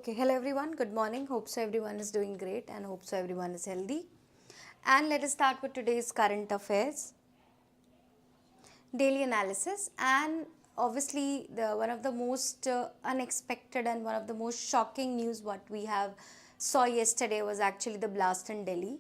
Okay, hello everyone, good morning. Hope so everyone is doing great and hope so everyone is healthy. And let us start with today's current affairs, daily analysis, and obviously the one of the most unexpected and one of the most shocking news what we have saw yesterday was actually the blast in Delhi.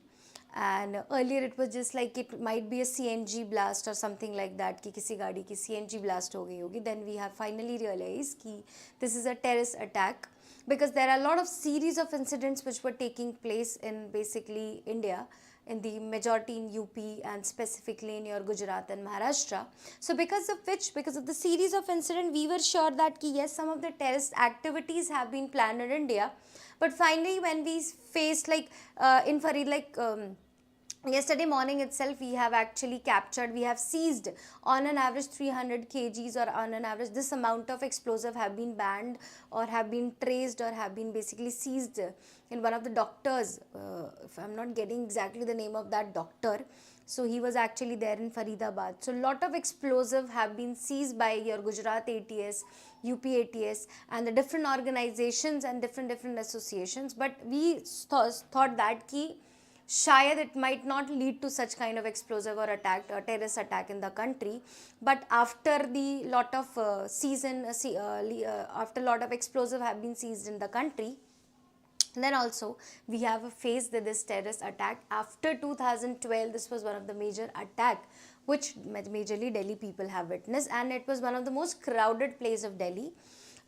And earlier it was just like it might be a CNG blast or something like that कि किसी गाड़ी की CNG blast हो गई होगी. Then we have finally realized कि this is a terrorist attack because there are a lot of series of incidents which were taking place in basically India, in the majority in UP and specifically in your Gujarat and Maharashtra. So because of which, because of the series of incidents, we were sure that ki yes, some of the terrorist activities have been planned in India. But finally when we faced like in Farid yesterday morning itself we have actually captured, we have seized on an average 300 kgs or on an average this amount of explosive have been banned or have been traced or have been basically seized in one of the doctors, if I'm not getting exactly the name of that doctor. So he was actually there in Faridabad. So lot of explosive have been seized by your Gujarat ATS, UP ATS and the different organizations and different associations. But we thought that ki shayad it might not lead to such kind of explosive or attack or terrorist attack in the country, but after the lot of after lot of explosive have been seized in the country, then also we have faced this terrorist attack after 2012. This was one of the major attack which majorly Delhi people have witnessed, and it was one of the most crowded place of Delhi.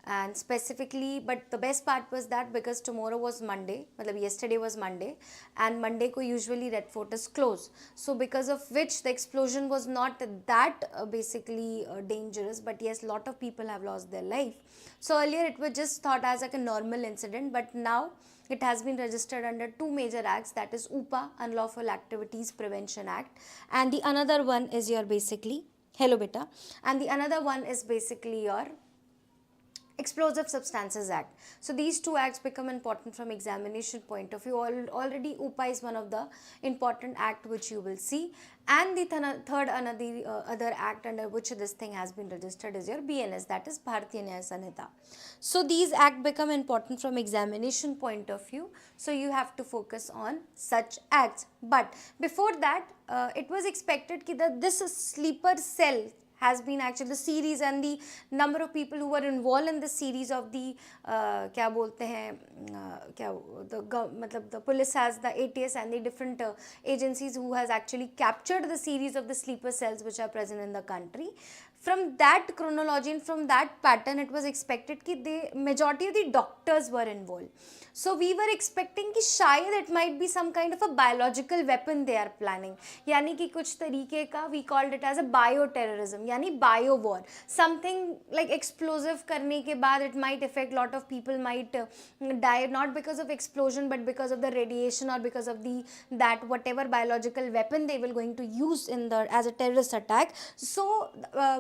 And specifically, but the best part was that because tomorrow was Monday, yesterday was Monday, and Monday ko usually Red Fort is closed. So because of which the explosion was not that basically dangerous, but yes, lot of people have lost their life. So earlier it was just thought as like a normal incident, but now it has been registered under two major acts, that is UPA, Unlawful Activities Prevention Act, and the another one is your basically, hello beta, and the another one is basically your Explosive Substances Act. So these two acts become important from examination point of view. Already UPA is one of the important act which you will see, and the third other act under which this thing has been registered is your BNS, that is Bharatiya Nyaya Sanhita. So these acts become important from examination point of view. So you have to focus on such acts. But before that, it was expected that this sleeper cell has been actually the series and the number of people who were involved in the series of the क्या बोलते हैं the police has, the ATS and the different agencies who has actually captured the series of the sleeper cells which are present in the country. From that chronology and from that pattern, it was expected that the majority of the doctors were involved. So we were expecting कि शायद it might be some kind of a biological weapon they are planning. यानी कि कुछ तरीके का we called it as a bioterrorism, यानी bio war. Something like explosive करने के बाद it might affect lot of people, might die not because of explosion but because of the radiation or because of the that whatever biological weapon they will going to use in the as a terrorist attack. So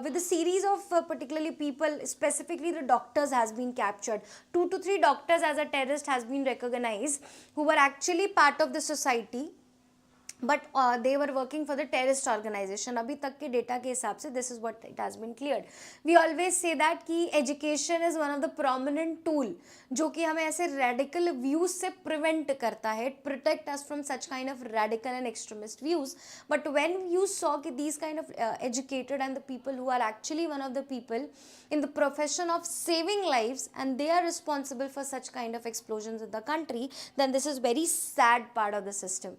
with the series of particularly people, specifically the doctors has been captured. 2 to 3 doctors as a terrorist has been recognized who were actually part of the society, but they were working for the terrorist organization. अभी तक के data के हिसाब से this is what it has been cleared. We always say that कि education is one of the prominent tool जो कि हमें ऐसे radical views से prevent करता है, protect us from such kind of radical and extremist views. But when you saw कि these kind of educated and the people who are actually one of the people in the profession of saving lives and they are responsible for such kind of explosions in the country, then this is very sad part of the system.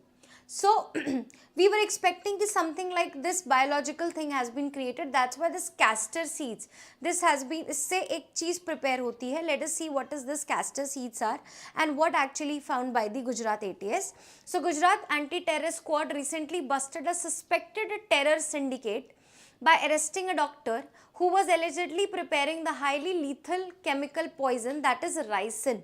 So we were expecting that something like this biological thing has been created. That's why this castor seeds, this has been, इससे एक चीज़ prepare होती है. Let us see what is this castor seeds are and what actually found by the Gujarat ATS. So Gujarat Anti-Terror Squad recently busted a suspected terror syndicate by arresting a doctor who was allegedly preparing the highly lethal chemical poison, that is ricin.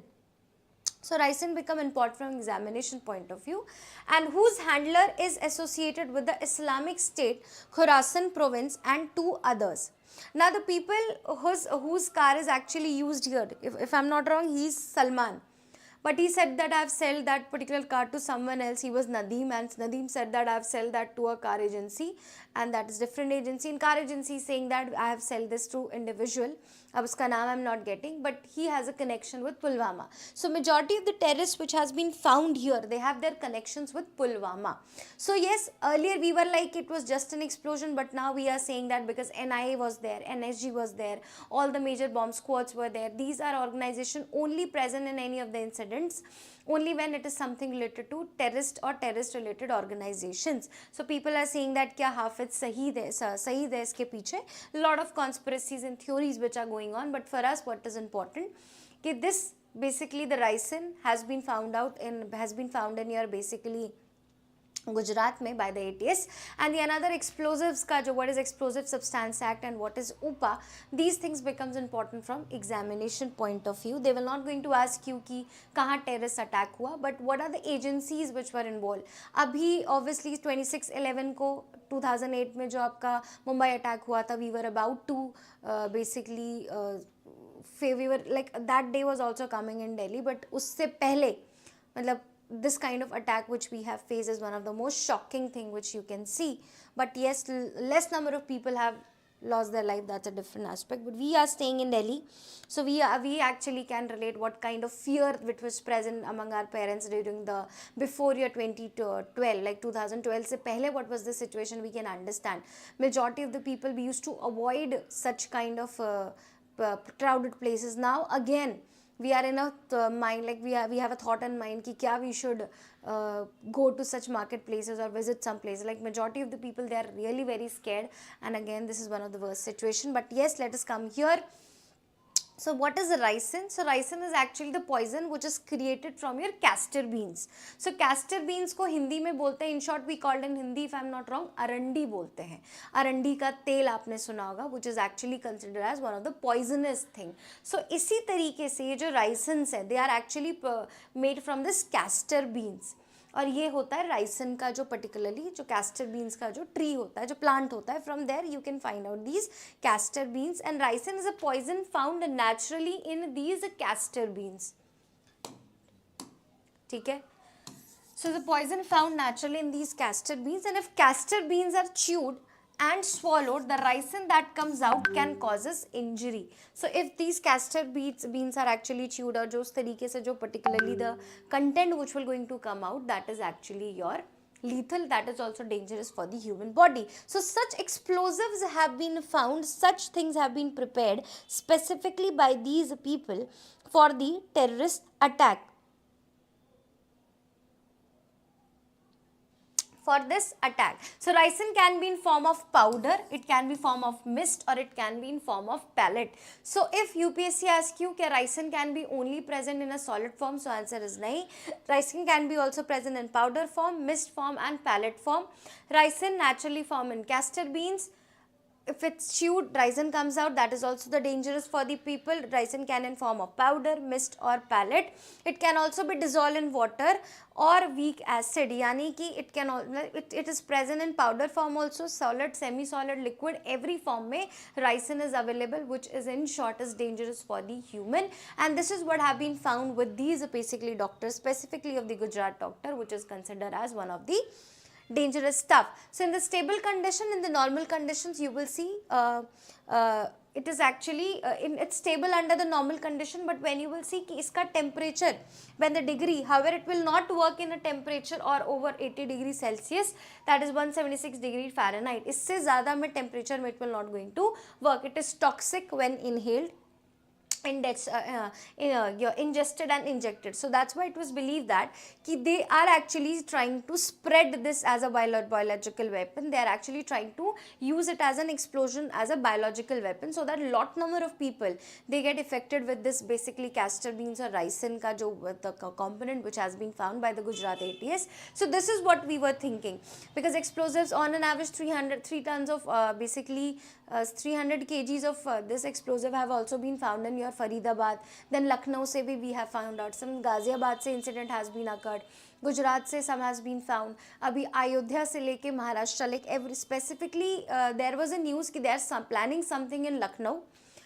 So ricin become important from examination point of view, and whose handler is associated with the Islamic State, Khorasan province and 2 others. Now the people whose car is actually used here, if I'm not wrong, he is Salman. But he said that I have sold that particular car to someone else. He was Nadeem, and Nadeem said that I have sold that to a car agency. and that is different agency. In car agency saying that I have sold this to individual, अब उसका नाम I'm not getting, but he has a connection with Pulwama. So majority of the terrorists which has been found here, they have their connections with Pulwama. So yes, earlier we were like it was just an explosion, but now we are saying that because NIA was there, NSG was there, all the major bomb squads were there. These are organizations only present in any of the incidents only when it is something related to terrorist or terrorist related organizations. So people are saying that क्या हाफिज सहीद है इसके पीछे, lot of conspiracies and theories which are going on, but for us what is important कि this basically the ricin has been found in your basically Gujarat में by the ATS, and the another explosives का जो what is explosive substance act and what is UPA, these things becomes important from examination point of view. They will not going to ask you कि कहाँ terrorist attack हुआ, but what are the agencies which were involved. अभी obviously 26/11 को 2008 में जो आपका Mumbai attack हुआ था, we were about to basically we were like that day was also coming in Delhi, but उससे पहले मतलब this kind of attack which we have faced is one of the most shocking thing which you can see. But yes, less number of people have lost their life, that's a different aspect, but we are staying in Delhi, so we actually can relate what kind of fear which was present among our parents during the before year 2012, like 2012 se pehle what was the situation, we can understand. Majority of the people, we used to avoid such kind of crowded places. Now again we are in a mind, like we have a thought in mind कि क्या we should go to such marketplaces or visit some places. Like majority of the people, they are really very scared, and again this is one of the worst situation. But yes, let us come here. So what is ricin? So ricin is actually the poison which is created from your castor beans. So castor beans को हिंदी में बोलते हैं, in short we called in Hindi, if I am not wrong, अरंडी बोलते हैं. अरंडी का तेल आपने सुना होगा, which is actually considered as one of the poisonous thing. So इसी तरीके से ये जो raisins है, they are actually made from this castor beans. और ये होता है राइसन का जो पर्टिकुलरली जो कैस्टर बीन्स का जो ट्री होता है, जो प्लांट होता है, from there you can find out these castor beans. And ricin is a poison found naturally in these castor beans. ठीक है, so the poison found naturally in these castor beans, and if castor beans are chewed and swallowed, the ricin that comes out can causes injury. So if these castor beans are actually chewed, और जो उस तरीके से जो particularly the content which will going to come out, that is actually your lethal, that is also dangerous for the human body. So such explosives have been found, such things have been prepared specifically by these people for the terrorist attack. For this attack, so ricin can be in form of powder, it can be form of mist, or it can be in form of pellet. So if UPSC asks you कि ricin can be only present in a solid form, so answer is nahi. Ricin can be also present in powder form, mist form, and pellet form. Ricin naturally form in castor beans. If it's chewed, ricin comes out, that is also the dangerous for the people. Ricin can in form of powder, mist, or pellet. It can also be dissolved in water or weak acid, यानी कि it is present in powder form also, solid, semi-solid, liquid, every form में ricin is available, which is in short is dangerous for the human. And this is what have been found with these basically doctors, specifically of the Gujarat doctor, which is considered as one of the dangerous stuff. So in the stable condition, in the normal conditions, you will see it is actually it's stable under the normal condition, but when you will see कि इसका temperature, when the degree, however it will not work in a temperature or over 80 degrees Celsius, that is 176 degree Fahrenheit. इससे ज़्यादा में temperature में it will not going to work. It is toxic when inhaled, ingested and injected. So that's why it was believed that they are actually trying to spread this as a biological weapon. They are actually trying to use it as an explosion, as a biological weapon, so that lot number of people, they get affected with this basically castor beans or ricin ka jo the component which has been found by the Gujarat ATS. So this is what we were thinking, because explosives on an average 3 tons of basically 300 kgs of this explosive have also been found in your Faridabad. Then Lucknow se bhi we have found out, some Ghaziabad se incident has been occurred, Gujarat se some has been found, abhi Ayodhya se leke Maharashtra, like every specifically there was a news ki they are planning something in Lucknow.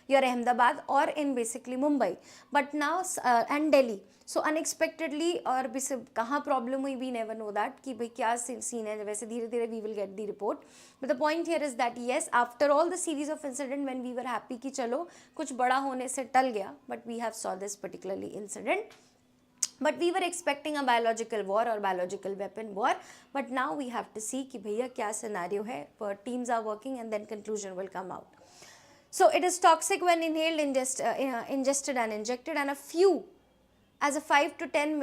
your Ahmedabad or in basically Mumbai, but now and Delhi. So unexpectedly और भी सब कहाँ problem हुई, we never know that कि भाई क्या scene है, वैसे धीरे धीरे we will get the report. But the point here is that yes, after all the series of incident when we were happy कि चलो कुछ बड़ा होने से टल गया, but we have saw this particularly incident. But we were expecting a biological war or biological weapon war, but now we have to see कि भैया क्या scenario है, teams are working and then conclusion will come out. So it is toxic when inhaled, ingested and injected, and a few as a 5 to 10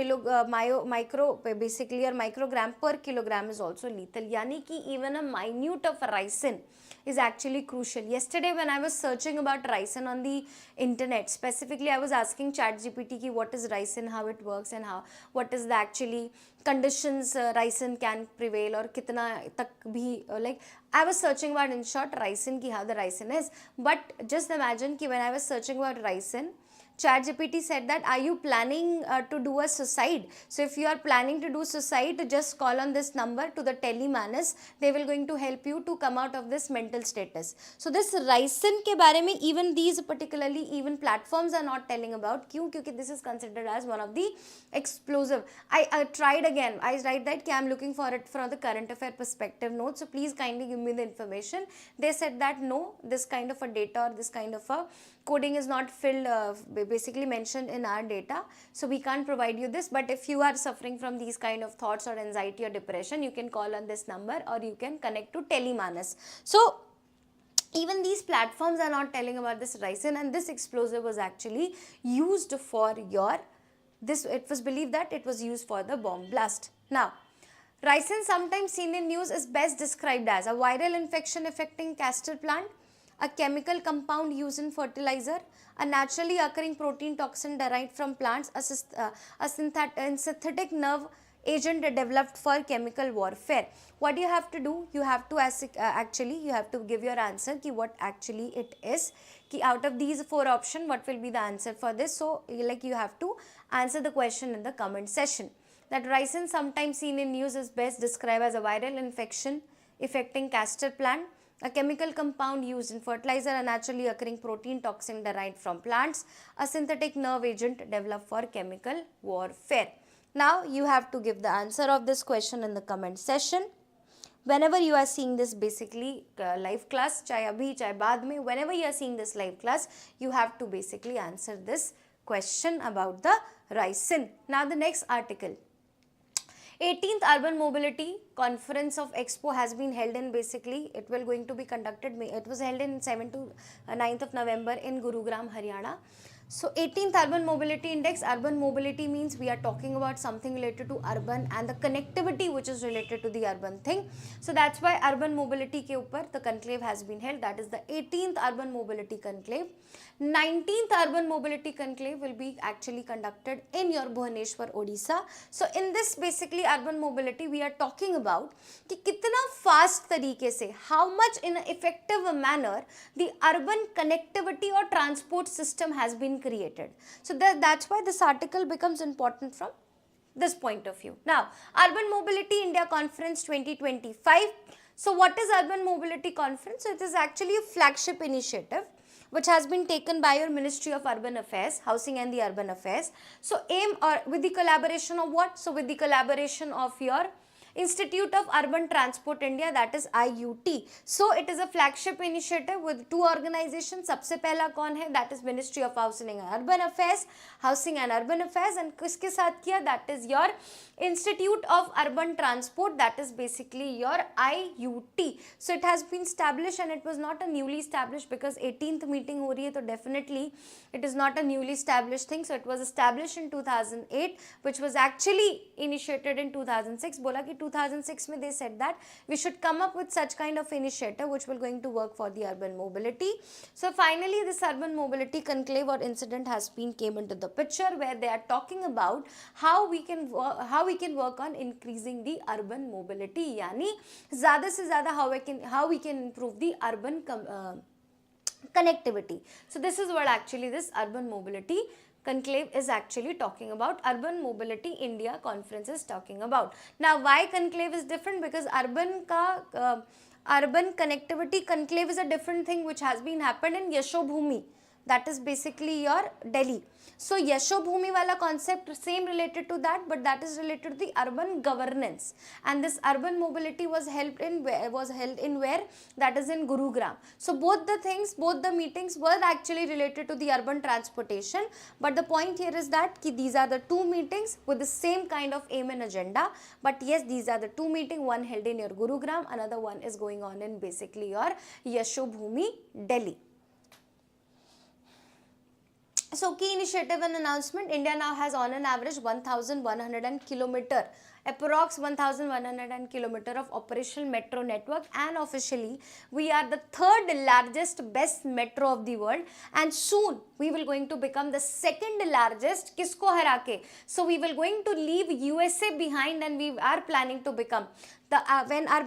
micro basically or microgram per kilogram is also lethal. Yani ki even a minute of ricin is actually crucial. Yesterday when I was searching about ricin on the internet, specifically I was asking ChatGPT ki what is ricin, how it works, and what is the actually conditions ricin can prevail, or kitna tak bhi like I was searching about in short ricin ki how the ricin is. But just imagine ki when I was searching about ricin, ChatGPT said that are you planning to do a suicide? So if you are planning to do suicide, just call on this number to the Telemanus. They will going to help you to come out of this mental status. So this ricin ke bare mein even these particularly even platforms are not telling about. Kyun? Kyunki this is considered as one of the explosive. I tried again. I write that I am looking for it from the current affair perspective note. So please kindly give me the information. They said that no, this kind of a data or this kind of a coding is not filled basically mentioned in our data, so we can't provide you this. But if you are suffering from these kind of thoughts or anxiety or depression, you can call on this number or you can connect to Telemanus. So even these platforms are not telling about this ricin, and this explosive was actually used for your this, it was believed that it was used for the bomb blast. Now ricin, sometimes seen in news, is best described as a viral infection affecting castor plant, a chemical compound used in fertilizer, a naturally occurring protein toxin derived from plants, a synthetic nerve agent developed for chemical warfare. What you have to do, you have to actually you have to give your answer ki what actually it is, ki out of these 4 options what will be the answer for this. So like you have to answer the question in the comment section. That ricin, sometimes seen in news, is best described as a viral infection affecting castor plant, a chemical compound used in fertilizer, a naturally occurring protein toxin derived from plants, a synthetic nerve agent developed for chemical warfare. Now you have to give the answer of this question in the comment section. Whenever you are seeing this basically live class, chahe abhi, chahe baad mein, whenever you are seeing this live class, you have to basically answer this question about the ricin. Now the next article. 18th Urban Mobility Conference of Expo has been held in basically, it will going to be conducted, it was held in 7th to 9th of November in Gurugram, Haryana. So 18th Urban Mobility Index, urban mobility means we are talking about something related to urban and the connectivity which is related to the urban thing. So that's why urban mobility ke upar the conclave has been held, that is the 18th Urban Mobility Conclave. 19th Urban Mobility Conclave will be actually conducted in your Bhubaneswar, Odisha. So in this basically urban mobility we are talking about कि कितना fast तरीके से, how much in an effective manner the urban connectivity or transport system has been created. So that's why this article becomes important from this point of view. Now Urban Mobility India Conference 2025. So what is Urban Mobility Conference? So it is actually a flagship initiative which has been taken by your Ministry of Urban Affairs, Housing and the Urban Affairs. So aim or with the collaboration of what? So with the collaboration of your Institute of Urban Transport India, that is IUT. So it is a flagship initiative with 2 organizations. सबसे पहला कौन है? That is Ministry of Housing and Urban Affairs, and किसके साथ किया? That is your Institute of Urban Transport, that is basically your IUT. So it has been established and it was not a newly established, because 18th meeting हो रही है तो definitely it is not a newly established thing. So it was established in 2008, which was actually initiated in 2006. बोला कि 2006 में they said that we should come up with such kind of initiative which will going to work for the urban mobility. So finally this urban mobility conclave or incident has been came into the picture, where they are talking about how we can work on increasing the urban mobility, यानी ज़्यादा से ज़्यादा how we can improve the urban connectivity. So this is what actually this urban mobility conclave is actually talking about. Urban Mobility India Conference is talking about. Now why conclave is different? Because urban connectivity conclave is a different thing which has been happened in Yashobhumi. that is basically your Delhi. So Yashobhumi wala concept same related to that, but that is related to the urban governance, and this urban mobility was held in where, that is in Gurugram. So both the things, both the meetings were actually related to the urban transportation, but the point here is that these are the two meetings with the same kind of aim and agenda. But yes, these are the two meetings, one held in your Gurugram, another one is going on in basically your Yashobhumi, Delhi. So key initiative and announcement, India now has on an average 1100 kilometer, approx 1100 kilometer of operational metro network, and officially we are the third largest best metro of the world, and soon we will going to become the second largest, kisko harake. So we will going to leave USA behind, and we are planning to become the when our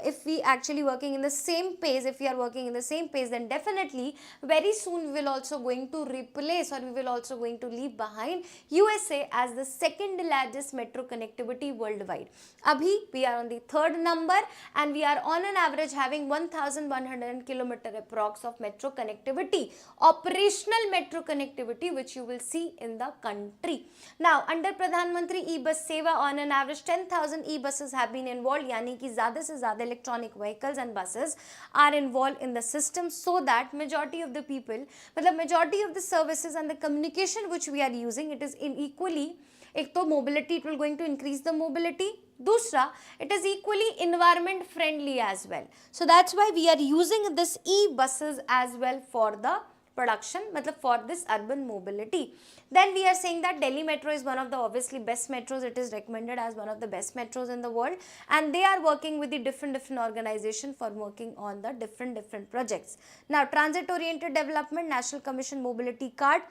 if we actually working in the same pace, if we are working in the same pace, then definitely very soon we will also going to replace, or we will also going to leave behind USA as the second largest metro connectivity worldwide. Abhi we are on the third number, and we are on an average having 1100 kilometer approx of metro connectivity, operational metro connectivity, which you will see in the country. Now under Pradhan Mantri e-bus seva, on an average 10,000 e-buses have been involved, यानी कि ज़्यादा से ज़्यादा electronic vehicles and buses are involved in the system, so that majority of the people, मतलब majority of the services and the communication which we are using, it is in equally, एक तो mobility, it will going to increase the mobility, दूसरा it is equally environment friendly as well. So that's why we are using this e-buses as well for the production, matlab for this urban mobility. Then we are saying that Delhi Metro is one of the obviously best metros. It is recommended as one of the best metros in the world, and they are working with the different organization for working on the different projects. Now transit oriented development, National Commission Mobility Card.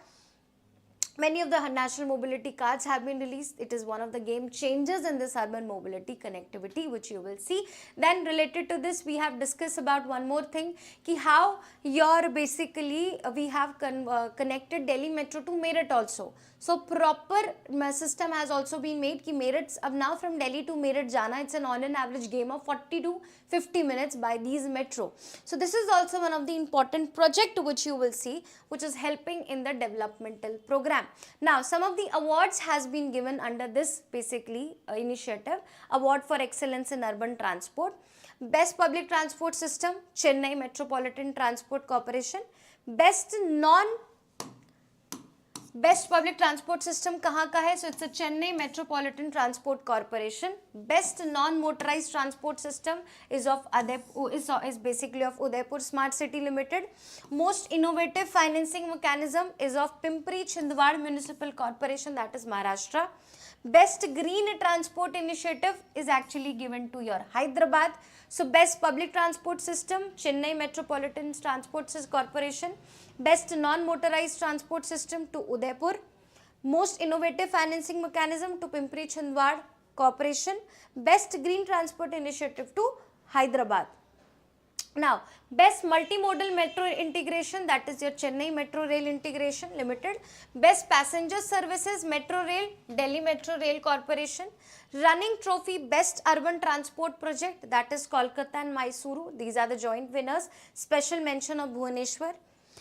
Many of the national mobility cards have been released. It is one of the game changers in this urban mobility connectivity, which you will see. Then related to this, we have discussed about one more thing, ki how your basically we have connected Delhi Metro to Meerut also. So proper system has also been made ki Meerut, ab now from Delhi to Meerut jana, it's an on an average game of 40 to 50 minutes by these metro. So this is also one of the important project which you will see, which is helping in the developmental program. Now some of the awards has been given under this basically initiative. Award for excellence in urban transport, best public transport system, Chennai Metropolitan Transport Corporation. Best public transport system kahan ka hai? So it's a Chennai Metropolitan Transport Corporation. Best non-motorized transport system is of is basically of Udaipur Smart City Limited. Most innovative financing mechanism is of Pimpri Chindwad Municipal Corporation, that is Maharashtra. Best green transport initiative is actually given to your Hyderabad. So best public transport system, Chennai Metropolitan Transport Corporation. Best non-motorized transport system to Udaipur. Most innovative financing mechanism to Pimpri Chindwad Corporation. Best green transport initiative to Hyderabad. Now, best multimodal metro integration, that is your Chennai Metro Rail Integration Limited. Best passenger services, Metro Rail, Delhi Metro Rail Corporation. Running trophy, best urban transport project, that is Kolkata and Mysuru. These are the joint winners. Special mention of Bhubaneswar.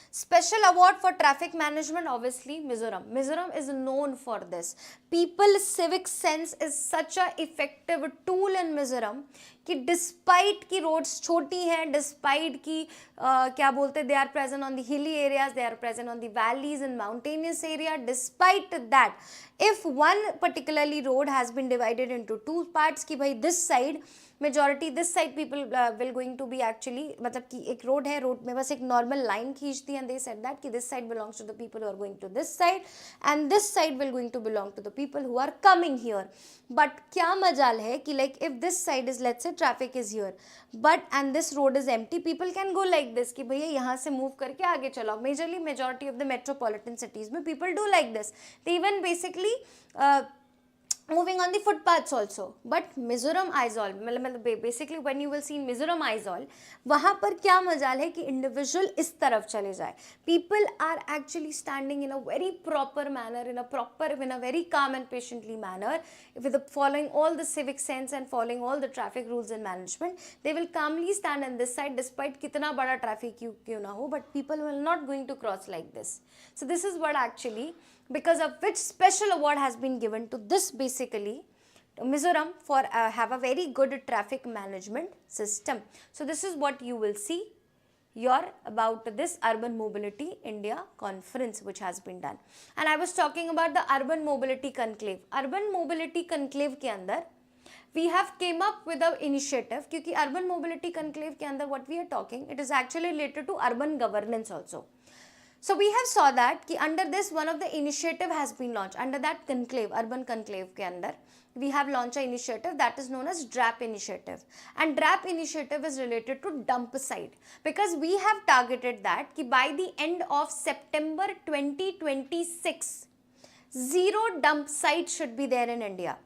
Special award for traffic management, obviously Mizoram. Mizoram is known for this. People's civic sense is such a effective tool in Mizoram कि despite की roads छोटी हैं, despite की क्या बोलते, they are present on the hilly areas, they are present on the valleys and mountainous area. Despite that, if one particularly road has been divided into two parts कि भाई this side majority, this side people will going to be actually, मतलब कि एक road है, road में बस एक normal line खींच दी, and they said that कि this side belongs to the people who are going to this side, and this side will going to belong to the people who are coming here. But क्या मजाल है कि like if this side is, let's say traffic is here, but and this road is empty, people can go like this कि भैया यहाँ से move करके आगे चलाओ. Majority of the metropolitan cities में people do like this. They even basically moving on the footpaths also. But Mizoram Aizawl, मतलब basically when you will see in Mizoram Aizawl, वहाँ पर क्या मजाल है कि individual इस तरफ चले जाए. People are actually standing in a very proper manner, in a very calm and patiently manner, with following all the civic sense and following all the traffic rules and management. They will calmly stand on this side despite कितना बड़ा traffic क्यों ना हो, but people will not going to cross like this. So this is what actually, because of which special award has been given to this basically Mizoram for have a very good traffic management system. So this is what you will see your about this Urban Mobility India conference which has been done. And I was talking about the Urban Mobility Conclave. Urban Mobility Conclave के अंदर we have came up with an initiative, क्योंकि Urban Mobility Conclave के अंदर what we are talking, it is actually related to urban governance also. So we have saw that कि under this one of the initiative has been launched under that conclave, urban conclave के अंदर we have launched an initiative that is known as DRAP initiative, and DRAP initiative is related to dump site, because we have targeted that कि by the end of September 2026 zero dump site should be there in India.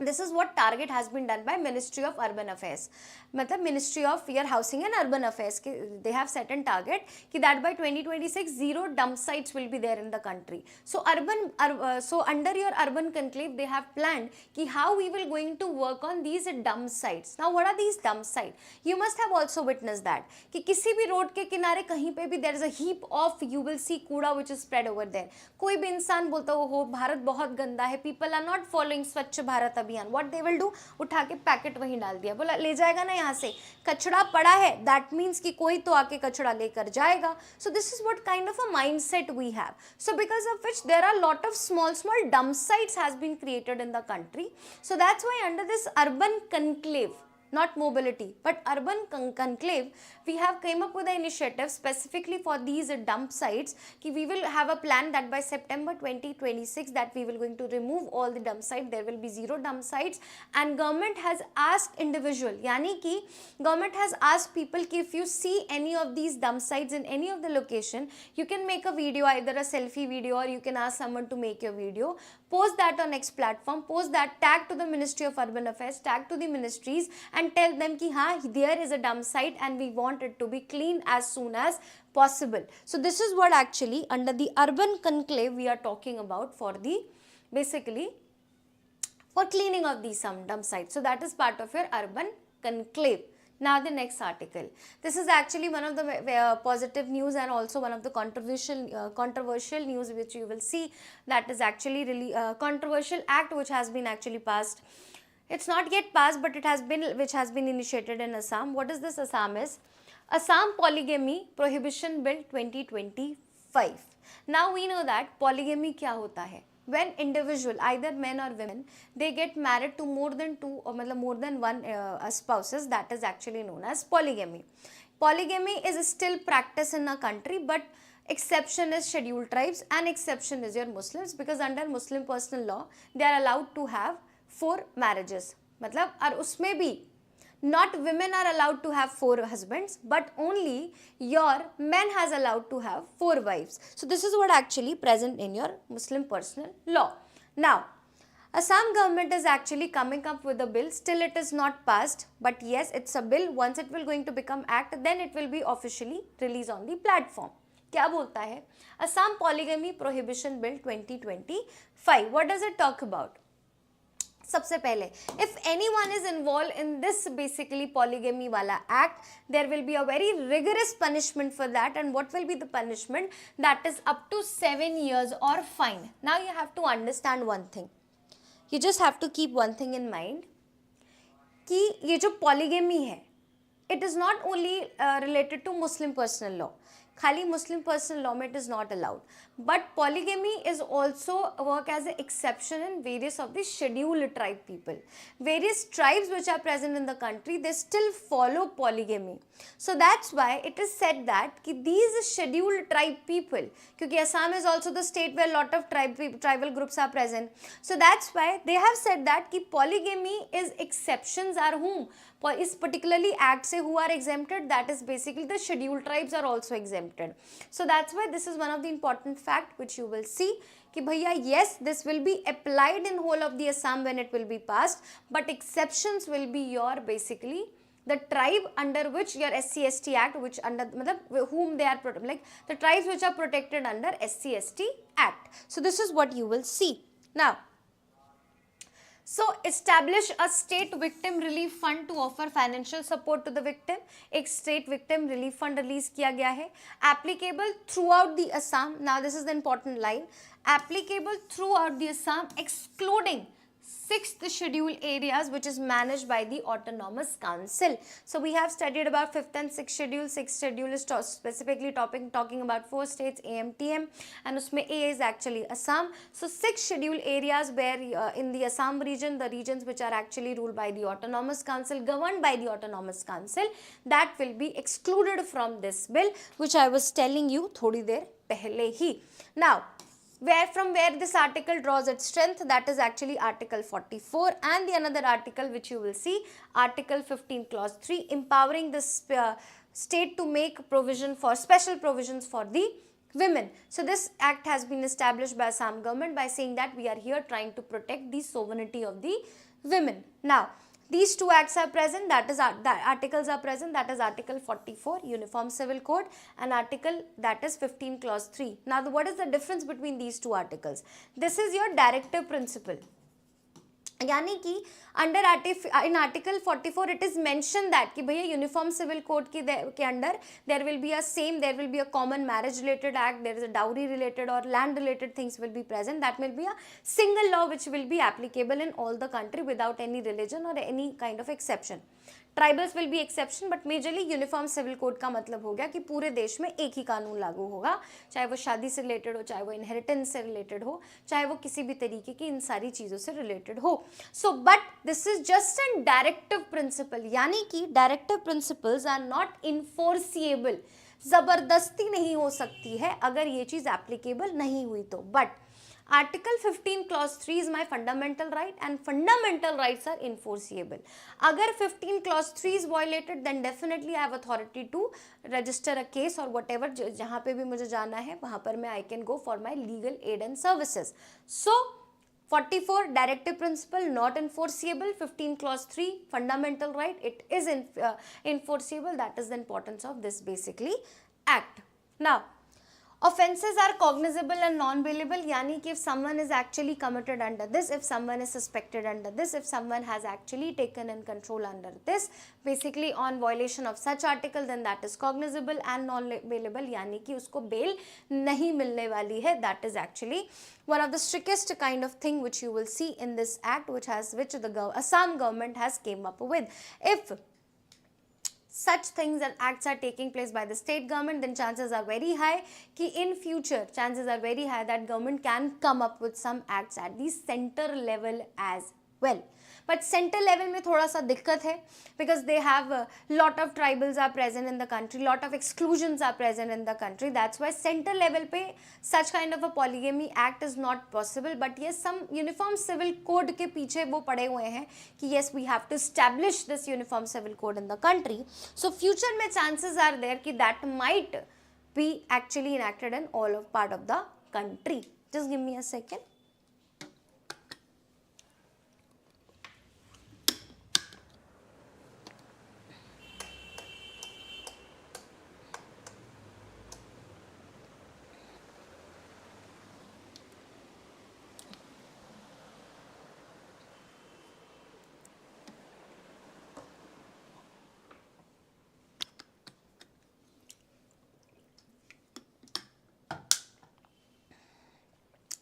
This is what target has been done by Ministry of Urban Affairs. मतलब Ministry of your Housing and Urban Affairs, they have set a target that by 2026 zero dump sites will be there in the country. So so under your urban conclave they have planned how we will going to work on these dump sites. Now what are these dump sites? You must have also witnessed that कि किसी भी road के किनारे कहीं पे भी there is a heap of, you will see कूड़ा which is spread over there. कोई भी इंसान बोलता हो भारत बहुत गंदा है, people are not following स्वच्छ भारत अभियान. What they will do, उठा के पैकेट वहीं डाल दिया, बोला ले जाएगा ना यहाँ से, कचरा पड़ा है, that means कि कोई तो आके कचरा लेकर जाएगा. So this is what kind of a mindset we have. So because of which there are lot of small dump sites has been created in the country. So that's why under this urban conclave, not mobility but urban conclave, we have came up with an initiative specifically for these dump sites कि we will have a plan that by September 2026 that we will going to remove all the dump sites, there will be zero dump sites. And government has asked individual, यानी कि government has asked people कि if you see any of these dump sites in any of the location, you can make a video, either a selfie video or you can ask someone to make your video, post that on X platform, post that, tag to the Ministry of Urban Affairs, tag to the ministries and tell them कि हाँ there is a dump site and we want it to be clean as soon as possible. So this is what actually under the urban conclave we are talking about for the basically for cleaning of these some dump sites. So that is part of your urban conclave. Now the next article. This is actually one of the positive news and also one of the controversial news which you will see, that is actually really controversial act which has been actually passed. It's not yet passed, but it has been, which has been initiated in Assam. What is this Assam is? Assam Polygamy Prohibition Bill 2025. Now we know that polygamy क्या होता है? When individual, either men or women, they get married to more than two or more than one spouses, that is actually known as polygamy. Polygamy is still practiced in a country, but exception is scheduled tribes and exception is your Muslims, because under Muslim personal law, they are allowed to have 4 marriages. मतलब और उसमें भी not women are allowed to have 4 husbands, but only your men has allowed to have 4 wives. So this is what actually present in your Muslim personal law. Now Assam government is actually coming up with a bill. Still it is not passed, but yes, it's a bill. Once it will going to become act, then it will be officially released on the platform. क्या बोलता है? Assam Polygamy Prohibition Bill 2025. What does it talk about? सबसे पहले, if anyone is involved in this basically polygamy वाला act, there will be a very rigorous punishment for that. And what will be the punishment? That is up to 7 years or fine. Now you have to understand one thing. You just have to keep one thing in mind कि ये जो polygamy है, it is not only related to Muslim personal law. खाली Muslim personal law में it is not allowed, but polygamy is also work as an exception in various of the scheduled tribe people. Various tribes which are present in the country, they still follow polygamy. So that's why it is said that कि these scheduled tribe people, क्योंकि Assam is also the state where lot of tribal groups are present. So that's why they have said that कि polygamy is exceptions are whom? इस particularly act से who are exempted, that is basically the scheduled tribes are also exempted. So that's why this is one of the important fact which you will see कि भैया yes, this will be applied in whole of the Assam when it will be passed, but exceptions will be your basically the tribe under which your SC/ST Act, which under मतलब whom they are like the tribes which are protected under SC/ST Act. So this is what you will see now. So establish a state victim relief fund to offer financial support to the victim. एक state victim relief fund release किया गया है, applicable throughout the Assam. Now this is the important line, applicable throughout the Assam excluding 6th schedule areas which is managed by the autonomous council. So we have studied about 5th and 6th schedule. 6th schedule is specifically talking about 4 states AMTM, and usme A is actually Assam. So 6 schedule areas where in the Assam region, the regions which are actually ruled by the autonomous council, governed by the autonomous council, that will be excluded from this bill, which I was telling you thodi der pehle hi. Now from where this article draws its strength, that is actually article 44, and the another article which you will see, article 15 clause 3, empowering the state to make provision for special provisions for the women. So this act has been established by Assam government by saying that we are here trying to protect the sovereignty of the women. Now these two acts are present, that is the articles are present, that is article 44 Uniform Civil Code and article that is 15 clause 3. Now what is the difference between these two articles? This is your directive principle. यानी कि under in article 44 it is mention that कि भैया uniform civil code के under there will be a same, there will be a common marriage related act, there is a dowry related और land related things will be present, that will be a single law which will be applicable in all the country without any religion और any kind of exception. Tribals will be exception, but majorly uniform civil code का मतलब हो गया कि पूरे देश में एक ही कानून लागू होगा, चाहे वो शादी से रिलेटेड हो, चाहे वो इनहेरिटेंस से रिलेटेड हो, चाहे वो किसी भी तरीके की इन सारी चीज़ों से रिलेटेड हो. So but this is just an directive principle, यानी कि directive principles are not enforceable, ज़बरदस्ती नहीं हो सकती है अगर ये चीज़ एप्लीकेबल नहीं हुई तो. But Article 15 clause 3 is my fundamental right and fundamental rights are enforceable. अगर 15 clause 3 is violated then definitely I have authority to register a case or whatever, जहाँ पे भी मुझे जाना है वहाँ पर मैं I can go for my legal aid and services. So 44 directive principle not enforceable, 15 clause 3 fundamental right it is enforceable. That is the importance of this basically act. Now offenses are cognizable and non-bailable, यानी कि if someone is actually committed under this, if someone is suspected under this, if someone has actually taken in control under this, basically on violation of such article, then that is cognizable and non-bailable, यानी कि उसको bail नहीं मिलने वाली है. That is actually one of the strictest kind of thing which you will see in this act, which the Assam government has came up with. If such things and acts are taking place by the state government, then chances are very high कि in future chances are very high that government can come up with some acts at the center level as well. But center level में थोड़ा सा दिक्कत है because they have a lot of tribals are present in the country, lot of exclusions are present in the country. That's why center level पे such kind of a polygamy act is not possible. But yes, some uniform civil code के पीछे वो पड़े हुए हैं कि yes we have to establish this uniform civil code in the country. So future में chances are there कि that might be actually enacted in all of part of the country. Just give me a second.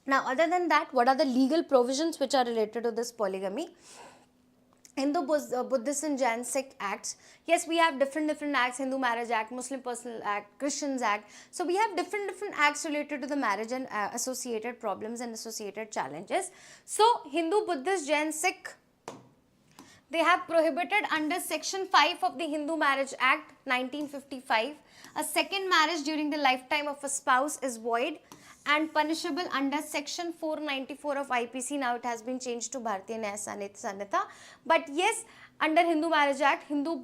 Now, other than that, what are the legal provisions which are related to this polygamy? Hindu, Buddhist and Jain Sikh acts. Yes, we have different acts, Hindu Marriage Act, Muslim Personal Act, Christians Act. So we have different acts related to the marriage and associated problems and associated challenges. So Hindu, Buddhist, Jain, Sikh, they have prohibited under section 5 of the Hindu Marriage Act 1955. A second marriage during the lifetime of a spouse is void and punishable under section 494 of IPC. Now it has been changed to Bharatiya Nyaya Sanhita. But yes, Under Hindu Marriage Act, Hindus,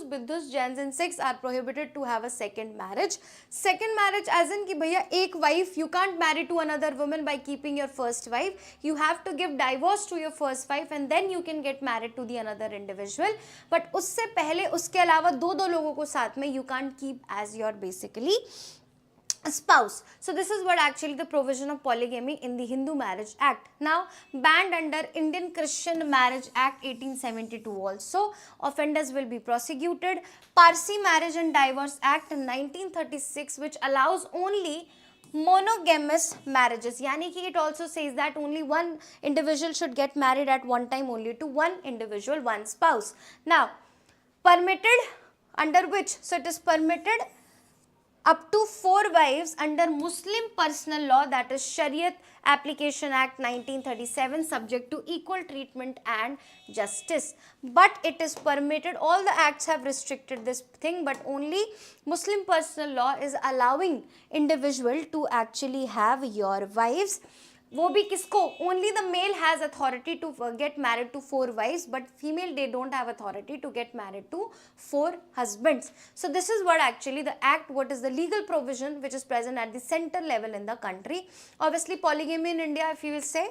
Buddhists, Jains and Sikhs are prohibited to have a second marriage. Second marriage as in कि भैया एक wife, you can't marry to another woman by keeping your first wife. You have to give divorce to your first wife and then you can get married to the another individual. But उससे पहले उसके अलावा दो लोगों को साथ में you can't keep as your basically spouse. So this is what actually the provision of polygamy in the Hindu Marriage Act. Now banned under Indian Christian Marriage Act 1872 also. Offenders will be prosecuted. Parsi Marriage and Divorce Act 1936 which allows only monogamous marriages. Yani ki it also says that only one individual should get married at one time only to one individual, one spouse. Now permitted under which? So it is permitted up to 4 wives under Muslim personal law, that is Shariat Application Act 1937, subject to equal treatment and justice. But it is permitted, all the acts have restricted this thing, but only Muslim personal law is allowing individual to actually have your wives. वो भी किसको? Only the male has authority to get married to 4 wives, but female they don't have authority to get married to 4 husbands. So this is what actually the act, what is the legal provision which is present at the center level in the country. Obviously polygamy in India, if you will say,